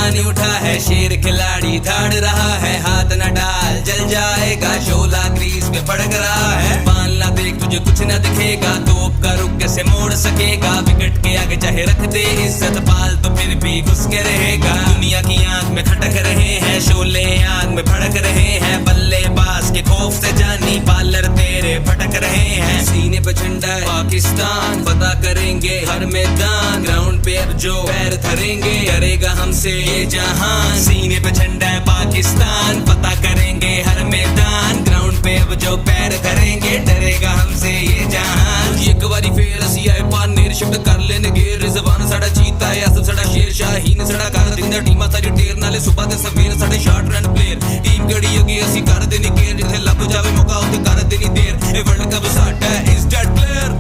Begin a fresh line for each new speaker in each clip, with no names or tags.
तूफान उठा है, शेर खिलाड़ी धाड़ रहा है, हाथ न डाल जल जाएगा, शोला क्रीज पे फड़क रहा है। बाल ना देख तुझे कुछ न दिखेगा, तोप का रुख कैसे मोड़ सकेगा, विकेट के आगे चाहे रख दे इज्जत पाल तो फिर भी घुस के रहेगा। दुनिया की आंख में खटक रहे हैं, शोले आग में भड़क रहे हैं, बल्लेबाज के खौफ से जानी बालर तेरे भटक रहे हैं। सीने पे झंडा है पाकिस्तान, पता करेंगे हर मैदान, ग्राउंड पे अब जो पैर धरेंगे करेगा हमसे ये जहान। सीने पे झंडा है पाकिस्तान, पता करेंगे हर मैदान, ग्राउंड पे अब जो पैर धरेंगे डरेगा हमसे ये जहान। एक बारी फिर असी आए पानेर शिफ्ट कर लेने गेर, रिजवान साड़ा जीता है असम साड़ा शेर, शाहीन साड़ा कर दिंदा टीमा सारी टेर नाले सुबह दे सवेर साढ़े शॉर्ट रन प्लेयर। टीम गड़ी अगे असी कर देनी केयर, जिथे लब जावे मौका उते कर देनी देर, ए वर्ल्ड कप साडा इज डेट क्लियर।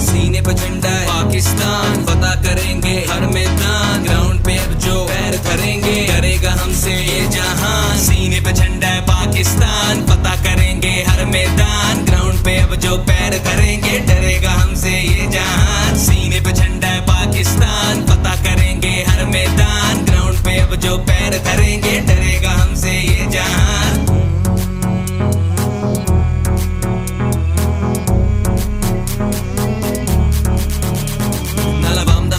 सीने पे झंडा है पाकिस्तान, पता करेंगे हर मैदान, ग्राउंड पे अब जो पैर धरेंगे करेगा हमसे ये जहान। सीने पे झंडा है पाकिस्तान, पता करेंगे हर मैदान, ग्राउंड पे अब जो पैर धरेंगे डरेगा हमसे ये जहान। सीने पे झंडा है पाकिस्तान, पता करेंगे हर मैदान, ग्राउंड पे अब जो पैर धरेंगे डरेगा हमसे ये जहान।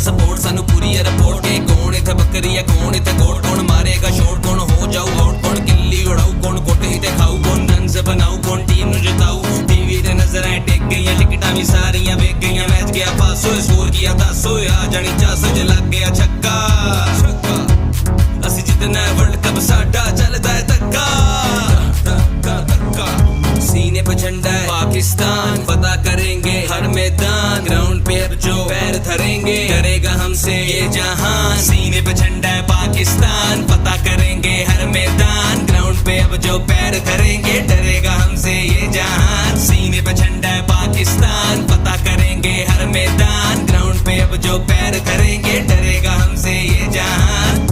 सपोर्ट सानू पूरी है रिपोर्ट के, कौन इथे बकरी है कौन इथे गोट, कौन मारेगा शॉट कौन हो जाऊ आउट, कौन किल्ली उड़ाऊ कौन कोटे ते खाऊ, कौन रन से बनाऊ कौन टीम नु जिताऊ। टीवी ते नजर आए टेक गईयां टिकटां भी सारियां वेच गईयां, मैच गया 500 स्कोर किया 10 आ जानी 400 ज लग गया छक्का। असि जितना है वर्ल्ड कप साडा चलदा है धक्का। सीने पे झंडा है पाकिस्तान, पता करेंगे हर मैदान, ग्राउंड पे अब जो पैर धरेंगे करेगा हमसे ये जहान। सीने पे झंडा है पाकिस्तान, पता करेंगे हर मैदान, ग्राउंड पे अब जो पैर धरेंगे डरेगा हमसे ये जहान। सीने पे झंडा है पाकिस्तान, पता करेंगे हर मैदान, ग्राउंड पे अब जो पैर धरेंगे डरेगा हमसे ये जहान।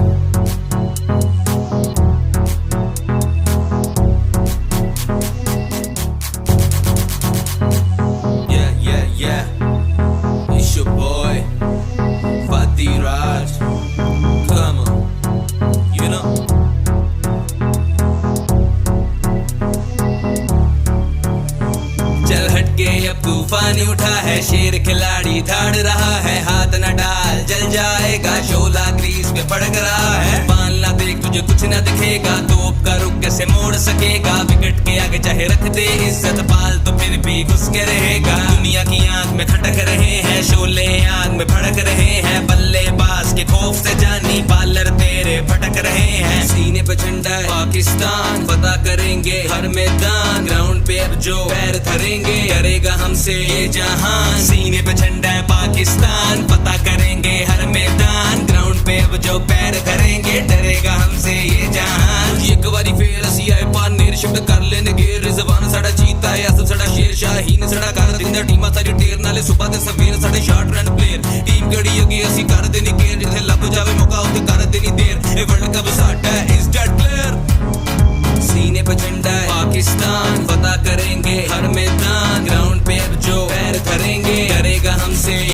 तूफान उठा है, शेर खिलाड़ी धाड़ रहा है, हाथ न डाल जल जाएगा, शोला क्रीज पे फड़क रहा है। बाल ना देख तुझे कुछ न दिखेगा, तोप का रुख कैसे मोड़ सकेगा, विकेट के आगे चाहे रख दे इज्जत पाल तो फिर भी घुस के रहेगा। दुनिया की आंख में खटक रहे हैं, शोले आग में भड़क रहे हैं, बल्लेबाज के खौफ से जानी बालर तेरे भटक रहे हैं। सीने पे झंडा है पाकिस्तान, पता करेंगे हर मैदान, ग्राउंड पे अब जो पैर धरेंगे करेगा हमसे ये जहान। सीने पे झंडा है पाकिस्तान, पता करेंगे हर मैदान, ग्राउंड पे अब जो पैर धरेंगे डरेगा हमसे ये जहान। एक बारी फिर असी आए पानेर शिफ्ट कर लेने गेर, रिजवान साड़ा जीता है असम साड़ा शेर, शाहीन साड़ा कर दिंदा टीमा सारी टेर नाले सुबह दे सवेर साढ़े शॉर्ट रन